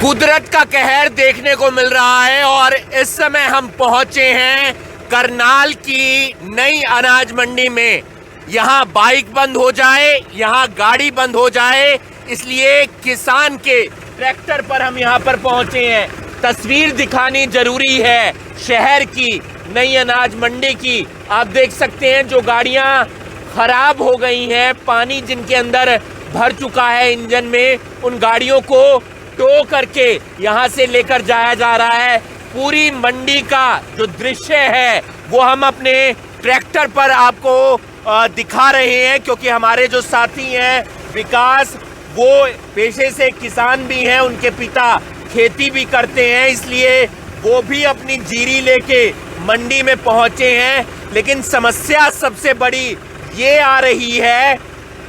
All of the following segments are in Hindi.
कुदरत का कहर देखने को मिल रहा है और इस समय हम पहुंचे हैं करनाल की नई अनाज मंडी में। यहाँ बाइक बंद हो जाए, यहाँ गाड़ी बंद हो जाए, इसलिए किसान के ट्रैक्टर पर हम यहाँ पर पहुंचे हैं। तस्वीर दिखानी जरूरी है शहर की नई अनाज मंडी की। आप देख सकते हैं जो गाड़ियाँ खराब हो गई हैं, पानी जिनके अंदर भर चुका है इंजन में, उन गाड़ियों को टो करके यहाँ से लेकर जाया जा रहा है। पूरी मंडी का जो दृश्य है वो हम अपने ट्रैक्टर पर आपको दिखा रहे हैं, क्योंकि हमारे जो साथी हैं विकास, वो पेशे से किसान भी हैं, उनके पिता खेती भी करते हैं, इसलिए वो भी अपनी जीरी लेके मंडी में पहुंचे हैं। लेकिन समस्या सबसे बड़ी ये आ रही है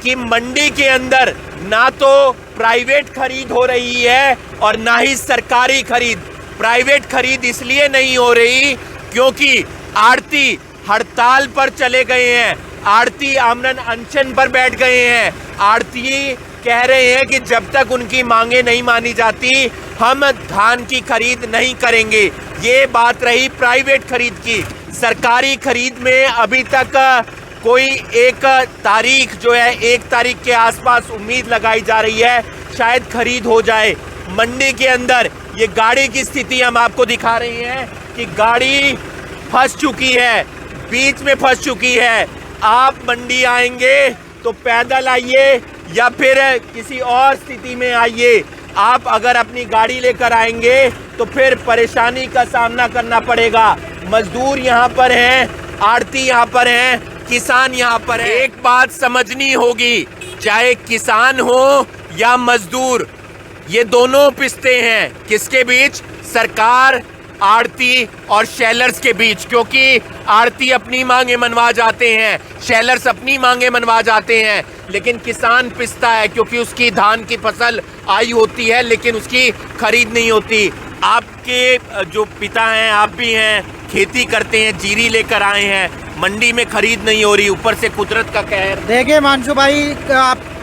कि मंडी के अंदर ना तो प्राइवेट खरीद हो रही है और ना ही सरकारी खरीद। प्राइवेट खरीद इसलिए नहीं हो रही क्योंकि आड़ती हड़ताल पर चले गए हैं, आड़ती आमरण अनशन पर बैठ गए हैं। आड़ती कह रहे हैं कि जब तक उनकी मांगे नहीं मानी जाती हम धान की खरीद नहीं करेंगे। ये बात रही प्राइवेट खरीद की। सरकारी खरीद में अभी तक कोई एक तारीख जो है 1 तारीख के आसपास उम्मीद लगाई जा रही है, शायद खरीद हो जाए। मंडी के अंदर ये गाड़ी की स्थिति हम आपको दिखा रहे हैं कि गाड़ी फंस चुकी है, बीच में फंस चुकी है। आप मंडी आएंगे तो पैदल आइए या फिर किसी और स्थिति में आइए। आप अगर अपनी गाड़ी लेकर आएंगे तो फिर परेशानी का सामना करना पड़ेगा। मजदूर यहाँ पर हैं, आड़ती यहाँ पर हैं, किसान यहाँ पर है। एक बात समझनी होगी, चाहे किसान हो या मजदूर, ये दोनों पिसते हैं किसके बीच? सरकार, आड़ती और शेलर्स के बीच। क्योंकि आड़ती अपनी मांगे मनवा जाते हैं, शेलर्स अपनी मांगे मनवा जाते हैं, लेकिन किसान पिसता है क्योंकि उसकी धान की फसल आई होती है लेकिन उसकी खरीद नहीं होती। आपके जो पिता हैं, आप भी हैं, खेती करते हैं, जीरी लेकर आए हैं, मंडी में खरीद नहीं हो रही, ऊपर से कुदरत का कहर। देखिए मानसू भाई,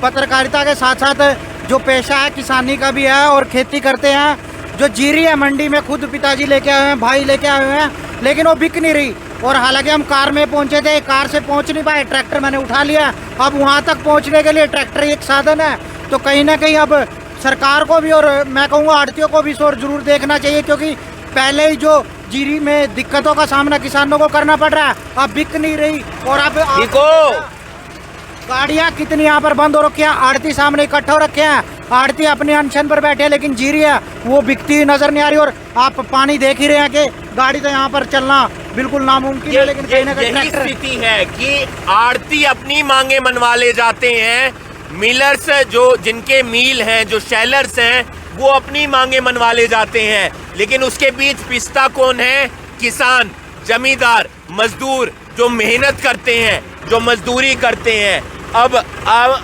पत्रकारिता के साथ साथ जो पेशा है किसानी का भी है और खेती करते हैं। जो जीरी है मंडी में खुद पिताजी लेके आए हैं, भाई लेके आए हुए हैं, लेकिन वो बिक नहीं रही। और हालांकि हम कार में पहुंचे थे, कार से पहुंच नहीं पाए, ट्रैक्टर मैंने उठा लिया। अब वहां तक पहुंचने के लिए ट्रैक्टर एक साधन है, तो कहीं ना कहीं अब सरकार को भी और मैं कहूँगा आड़तियों को भी और जरूर देखना चाहिए, क्योंकि पहले ही जो जीरी में दिक्कतों का सामना किसानों को करना पड़ रहा है, अब बिक नहीं रही। और अब गाड़ियाँ कितनी यहाँ पर बंद हो रखी है, आड़ती सामने इकट्ठा हो रखे हैं, आड़ती अपने अनशन पर बैठे हैं, लेकिन जीरी है वो बिकती नजर नहीं आ रही। और आप पानी देख ही रहे हैं कि गाड़ी तो यहाँ पर चलना बिल्कुल नामुमकिन है। लेकिन कहीं ना कहीं स्थिति है कि आड़ती अपनी मांगे मनवा ले जाते हैं, मिलर्स जो जिनके मील हैं, जो शेलर्स हैं, वो अपनी मांगे मनवा ले जाते हैं, लेकिन उसके बीच पिसता कौन है? किसान, जमींदार, मजदूर जो मेहनत करते हैं, जो मजदूरी करते हैं। अब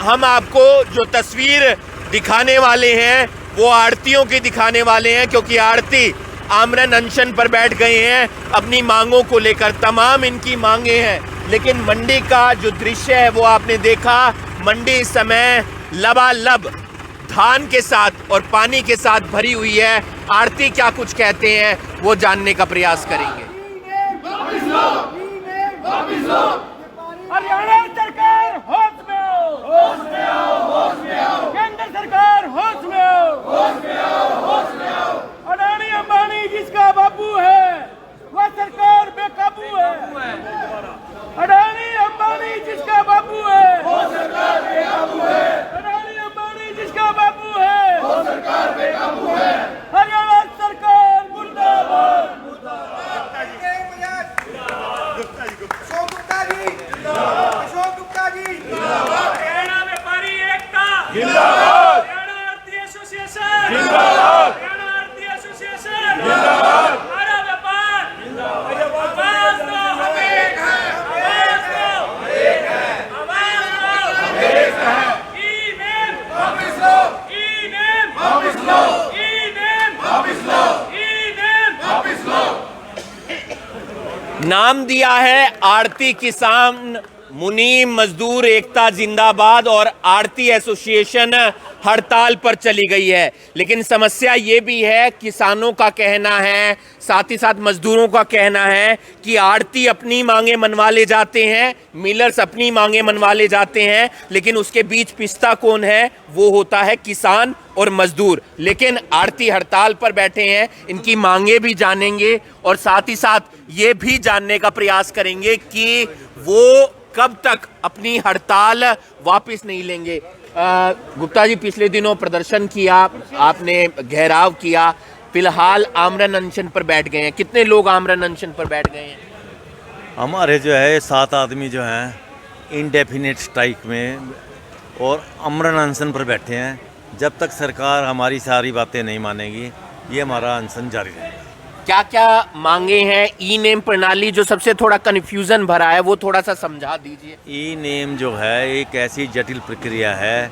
हम आपको जो तस्वीर दिखाने वाले हैं वो आड़तियों की दिखाने वाले हैं, क्योंकि आड़ती आमरण अनशन पर बैठ गए हैं अपनी मांगों को लेकर। तमाम इनकी मांगे हैं, लेकिन मंडी का जो दृश्य है वो आपने देखा। मंडी इस समय लबालब धान के साथ और पानी के साथ भरी हुई है। आड़ती क्या कुछ कहते हैं वो जानने का प्रयास करेंगे। हरियाणा सरकार होश में आओ, होश में आओ, होश में आओ। केंद्र सरकार होश में आओ, होश में आओ, होश में आओ। अडानी अंबानी जिसका बाबू है वह सरकार बेकाबू है। अडानी अंबानी जिसका बाबू है वो सरकार बेकाबू है। अडानी अंबानी जिसका बाबू है वो सरकार बेकाबू है। हरियाणा सरकार मुर्दाबाद, मुर्दाबाद। हरियाणा व्यापारी एकता जिंदाबाद, हरियाणा आड़ती एसोसिएशन जिंदाबाद, हरियाणा आड़ती एसोसिएशन जिंदाबाद। हमारा व्यापार जिंदाबाद, आवाज दो हम एक हैं, आवाज दो हम एक हैं, आवाज दो हम एक हैं। ई-नेम वापस लो, ई-नेम वापस लो, ई-नेम वापस लो, ई-नेम वापस लो। नाम दिया है आड़ती किसान मुनीम मजदूर एकता जिंदाबाद और आड़ती एसोसिएशन हड़ताल पर चली गई है। लेकिन समस्या ये भी है, किसानों का कहना है, साथ ही साथ मजदूरों का कहना है कि आड़ती अपनी मांगे मनवा ले जाते हैं, मिलर्स अपनी मांगे मनवा ले जाते हैं, लेकिन उसके बीच पिसता कौन है? वो होता है किसान और मजदूर। लेकिन आड़ती हड़ताल पर बैठे हैं, इनकी मांगे भी जानेंगे और साथ ही साथ ये भी जानने का प्रयास करेंगे कि वो कब तक अपनी हड़ताल वापस नहीं लेंगे। गुप्ता जी, पिछले दिनों प्रदर्शन किया आपने, घेराव किया, फिलहाल आमरण अनशन पर बैठ गए हैं। कितने लोग आमरण अनशन पर बैठ गए हैं? हमारे जो है 7 आदमी जो हैं इनडेफिनेट स्ट्राइक में और आमरण अनशन पर बैठे हैं। जब तक सरकार हमारी सारी बातें नहीं मानेगी, ये हमारा अनशन जारी रहेगा। क्या क्या मांगे हैं? ई नेम प्रणाली जो सबसे थोड़ा कन्फ्यूजन भरा है, वो थोड़ा सा समझा दीजिए। ई नेम जो है एक ऐसी जटिल प्रक्रिया है,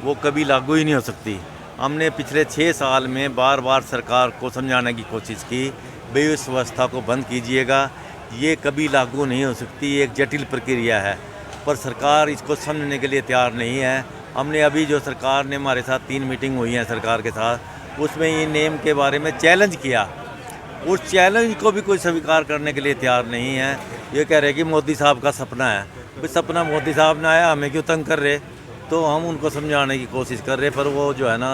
वो कभी लागू ही नहीं हो सकती। हमने पिछले 6 साल में बार बार सरकार को समझाने की कोशिश की, भाई इस व्यवस्था को बंद कीजिएगा, ये कभी लागू नहीं हो सकती, एक जटिल प्रक्रिया है। पर सरकार इसको समझने के लिए तैयार नहीं है। हमने अभी जो सरकार ने हमारे साथ 3 मीटिंग हुई हैं सरकार के साथ, उसमें ई नेम के बारे में चैलेंज किया। उस चैलेंज को भी कोई स्वीकार करने के लिए तैयार नहीं है। ये कह रहे कि मोदी साहब का सपना है। भाई सपना मोदी साहब ने आया, हमें क्यों तंग कर रहे? तो हम उनको समझाने की कोशिश कर रहे, पर वो जो है ना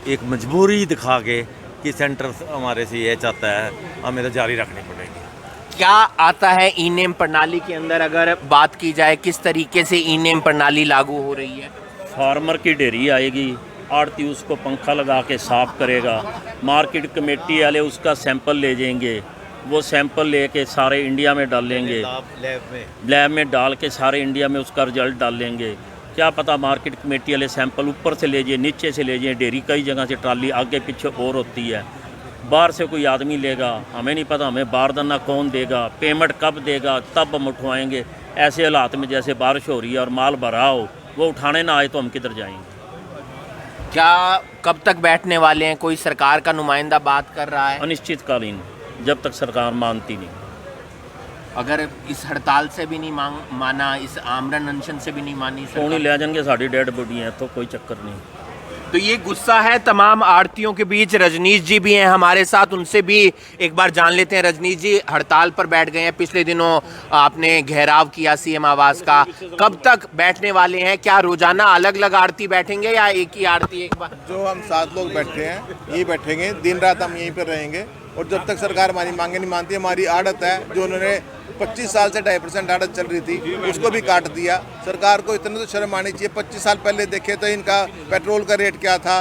एक मजबूरी दिखा के कि सेंटर हमारे से ये चाहता है, हमें तो जारी रखनी पड़ेगी। क्या आता है ई नेम प्रणाली के अंदर? अगर बात की जाए किस तरीके से ई नेम प्रणाली लागू हो रही है? फार्मर की ढेरी आएगी, आड़ती उसको पंखा लगा के साफ करेगा, मार्केट कमेटी वाले उसका सैंपल ले जाएंगे, वो सैंपल लेके सारे इंडिया में डालेंगे, लैब में डाल के सारे इंडिया में उसका रिजल्ट डालेंगे। क्या पता मार्केट कमेटी वाले सैंपल ऊपर से ले जाए, नीचे से ले जाए, डेयरी कई जगह से ट्राली आगे पीछे और होती है। बाहर से कोई आदमी लेगा, हमें नहीं पता, हमें बारदाना कौन देगा, पेमेंट कब देगा, तब हम उठवाएँगे। ऐसे हालात में जैसे बारिश हो रही है और माल भरा हो, वो उठाने ना आए तो हम किधर जाएंगे? क्या कब तक बैठने वाले हैं? कोई सरकार का नुमाइंदा बात कर रहा है? अनिश्चितकालीन, जब तक सरकार मानती नहीं। अगर इस हड़ताल से भी नहीं माना, इस आमरण अनशन से भी नहीं मानी कौन ही ले जाएंगे, साड़ी डेड बॉडी है तो कोई चक्कर नहीं। तो ये गुस्सा है तमाम आड़तियों के बीच। रजनीश जी भी हैं हमारे साथ, उनसे भी एक बार जान लेते हैं। रजनीश जी, हड़ताल पर बैठ गए हैं, पिछले दिनों आपने घेराव किया सीएम आवास का, कब तक बैठने वाले हैं? क्या रोजाना अलग अलग आड़ती बैठेंगे या एक ही आड़ती एक बार? जो हम 7 लोग बैठे हैं यही बैठेंगे, दिन रात हम यहीं पर रहेंगे। और जब तक सरकार हमारी मांगे नहीं मानती, हमारी आड़त है जो उन्होंने 25 साल से 2.5% आड़त चल रही थी, उसको भी काट दिया। सरकार को इतना तो शर्म आनी चाहिए। 25 साल पहले देखे तो इनका पेट्रोल का रेट क्या था,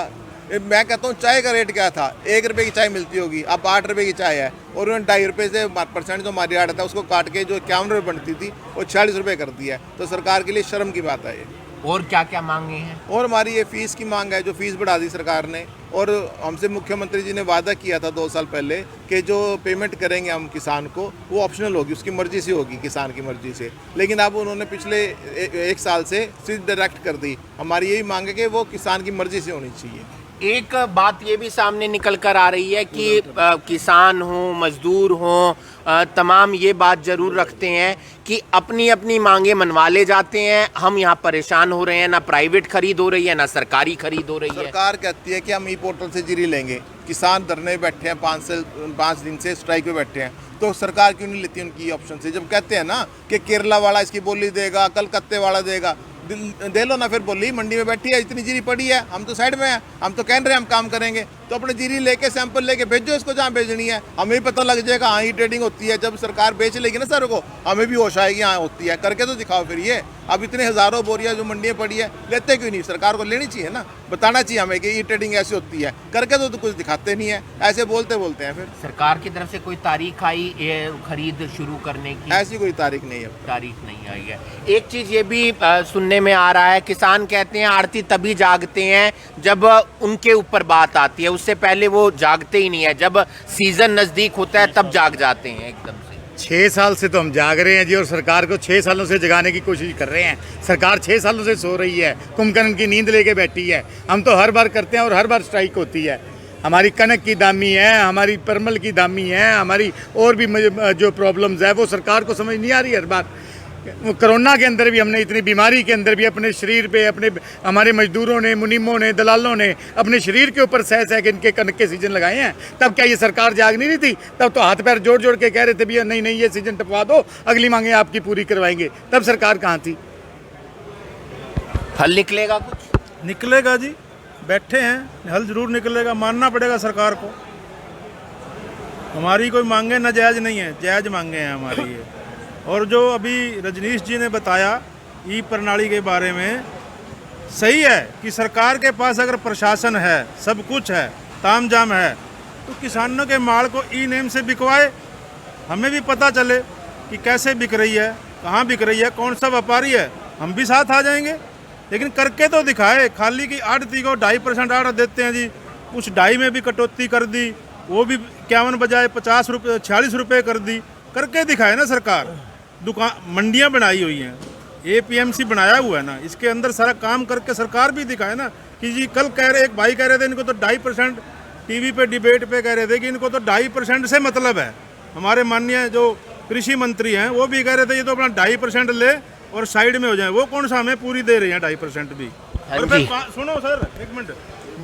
मैं कहता हूँ चाय का रेट क्या था, 1 रुपये की चाय मिलती होगी, अब 8 रुपये की चाय है। और उन्होंने 2.5 रुपये से % जो हमारी आड़त है उसको काट के जो 51 रुपये बनती थी वो 46 रुपये कर दिया है। तो सरकार के लिए शर्म की बात है ये। और क्या क्या मांगे हैं? और हमारी ये फीस की मांग है, जो फीस बढ़ा दी सरकार ने। और हमसे मुख्यमंत्री जी ने वादा किया था 2 साल पहले कि जो पेमेंट करेंगे हम किसान को वो ऑप्शनल होगी, उसकी मर्जी से होगी, किसान की मर्जी से। लेकिन अब उन्होंने पिछले 1 साल से सीधे डायरेक्ट कर दी। हमारी यही मांग है कि वो किसान की मर्जी से होनी चाहिए। एक बात ये भी सामने निकल कर आ रही है कि किसान हो, मजदूर हो, तमाम ये बात जरूर रखते हैं कि अपनी अपनी मांगे मनवा ले जाते हैं। हम यहाँ परेशान हो रहे हैं, ना प्राइवेट खरीद हो रही है ना सरकारी खरीद हो रही है। सरकार कहती है कि हम ई पोर्टल से जीरी लेंगे, किसान धरने बैठे हैं, 5 दिन से स्ट्राइक पे बैठे हैं, तो सरकार क्यों नहीं लेती उनकी ऑप्शन से? जब कहते हैं ना कि केरला वाला इसकी बोली देगा, कलकत्ते वाला देगा, दे लो ना फिर बोली। मंडी में बैठी है, इतनी जीरी पड़ी है, हम तो साइड में हैं, हम तो कह रहे हैं हम काम करेंगे, तो अपने जीरी लेके सैंपल लेके भेजो इसको जहाँ भेजनी है। हमें भी पता लग जाएगा हाँ ये ट्रेडिंग होती है। जब सरकार बेच लेगी ना सर को, हमें भी होश आएगी हाँ होती है, करके तो दिखाओ फिर। ये अब इतने हज़ारों बोरियाँ जो मंडी में पड़ी है, लेते क्यों नहीं? सरकार को लेनी चाहिए ना, बताना चाहिए हमें कि ये ट्रेडिंग ऐसी होती है, करके तो कुछ दिखाते नहीं है, ऐसे बोलते हैं। फिर सरकार की तरफ से कोई तारीख आई ये खरीद शुरू करने की? ऐसी कोई तारीख नहीं है, तारीख नहीं आई है। एक चीज़ ये भी सुनने में आ रहा है, किसान कहते हैं आड़ती तभी जागते हैं जब उनके ऊपर बात आती है, उससे पहले वो जागते ही नहीं है। जब सीजन नज़दीक होता है तब जाग जाते हैं एकदम से। 6 साल से तो हम जाग रहे हैं जी, और सरकार को 6 सालों से जगाने की कोशिश कर रहे हैं। सरकार 6 सालों से सो रही है, कुंभकर्ण की नींद लेके बैठी है। हम तो हर बार करते हैं और हर बार स्ट्राइक होती है। हमारी कनक की दामी है, हमारी परमल की दामी है, हमारी और भी जो प्रॉब्लम्स है वो सरकार को समझ नहीं आ रही हर बार। वो कोरोना के अंदर भी हमने इतनी बीमारी के अंदर भी अपने शरीर पे अपने हमारे मजदूरों ने, मुनीमों ने, दलालों ने अपने शरीर के ऊपर सह सह के इनके कनक के सीजन लगाए हैं। तब क्या ये सरकार जाग नहीं रही थी? तब तो हाथ पैर जोड़ जोड़ के कह रहे थे भैया नहीं नहीं ये सीजन टपवा दो, अगली मांगे आपकी पूरी करवाएंगे। तब सरकार कहाँ थी? हल निकलेगा कुछ? निकलेगा जी, बैठे हैं, हल जरूर निकलेगा, मानना पड़ेगा सरकार को। हमारी कोई मांगे नाजायज़ नहीं है, जायज़ मांगे हैं हमारी ये। और जो अभी रजनीश जी ने बताया ई प्रणाली के बारे में, सही है कि सरकार के पास अगर प्रशासन है, सब कुछ है, तामझाम है, तो किसानों के माल को ई नेम से बिकवाए, हमें भी पता चले कि कैसे बिक रही है, कहाँ बिक रही है, कौन सा व्यापारी है, हम भी साथ आ जाएंगे। लेकिन करके तो दिखाए, खाली की आड़ती को 2.5% आड़त देते हैं जी, कुछ डाई में भी कटौती कर दी, वो भी 51 बजाय 50 रुपये 46 रुपये कर दी। करके दिखाए ना सरकार। दुकान मंडियाँ बनाई हुई हैं, APMC बनाया हुआ है ना, इसके अंदर सारा काम करके सरकार भी दिखाए ना कि जी कल कह रहे, एक भाई कह रहे थे इनको तो 2.5% टीवी पे डिबेट पे कह रहे थे कि इनको तो 2.5% से मतलब है। हमारे माननीय जो कृषि मंत्री हैं वो भी कह रहे थे ये तो अपना 2.5% ले और साइड में हो जाए। वो कौन सा हमें पूरी दे रही है 2.5% भी। और फिर सुनो सर एक मिनट,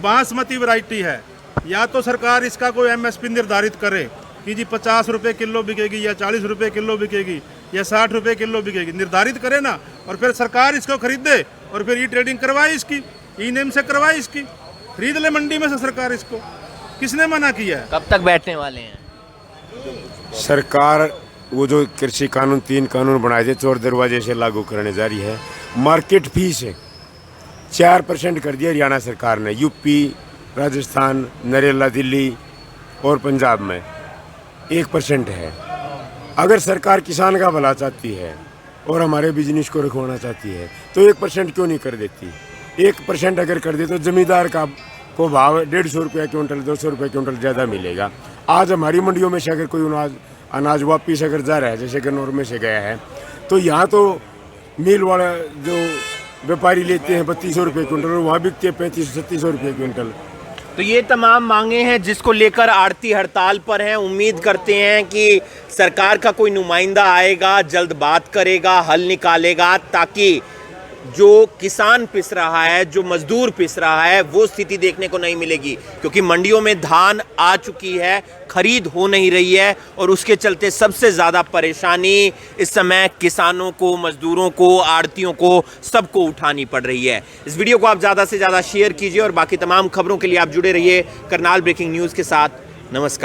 बासमती वैरायटी है, या तो सरकार इसका कोई MSP निर्धारित करे कि जी 50 रुपये किलो बिकेगी या 40 रुपये किलो बिकेगी या 60 रुपये किलो बिकेगी, निर्धारित करे ना, और फिर सरकार इसको खरीदे और फिर ई ट्रेडिंग करवाए, इसकी ई नेम से करवाए, इसकी खरीद ले मंडी में से सरकार इसको। किसने मना किया है? कब तक बैठने वाले हैं? सरकार वो जो कृषि कानून 3 कानून बनाए थे चोर दरवाजे से लागू करने जा रही है। मार्केट फीस है 4% कर दिया हरियाणा सरकार ने, यूपी, राजस्थान, नरेला, दिल्ली और पंजाब में 1% है। अगर सरकार किसान का भला चाहती है और हमारे बिजनेस को रखवाना चाहती है तो 1% क्यों नहीं कर देती? 1% अगर कर दे तो जमींदार को भाव 150 रुपये क्विंटल, 200 रुपये क्विंटल ज़्यादा मिलेगा। आज हमारी मंडियों में से अगर कोई अनाज वापिस अगर जा रहा है, जैसे गन्नौर में से गया है, तो यहाँ तो मिल वाला जो व्यापारी लेते हैं 3200 रुपये क्विंटल और वहाँ बिकते हैं 3500-3600 रुपये क्विंटल। तो ये तमाम मांगे हैं जिसको लेकर आड़ती हड़ताल पर हैं। उम्मीद करते हैं कि सरकार का कोई नुमाइंदा आएगा, जल्द बात करेगा, हल निकालेगा, ताकि जो किसान पिस रहा है, जो मजदूर पिस रहा है, वो स्थिति देखने को नहीं मिलेगी। क्योंकि मंडियों में धान आ चुकी है, खरीद हो नहीं रही है और उसके चलते सबसे ज़्यादा परेशानी इस समय किसानों को, मजदूरों को, आड़तियों को, सबको उठानी पड़ रही है। इस वीडियो को आप ज़्यादा से ज़्यादा शेयर कीजिए और बाकी तमाम खबरों के लिए आप जुड़े रहिए करनाल ब्रेकिंग न्यूज़ के साथ। नमस्कार।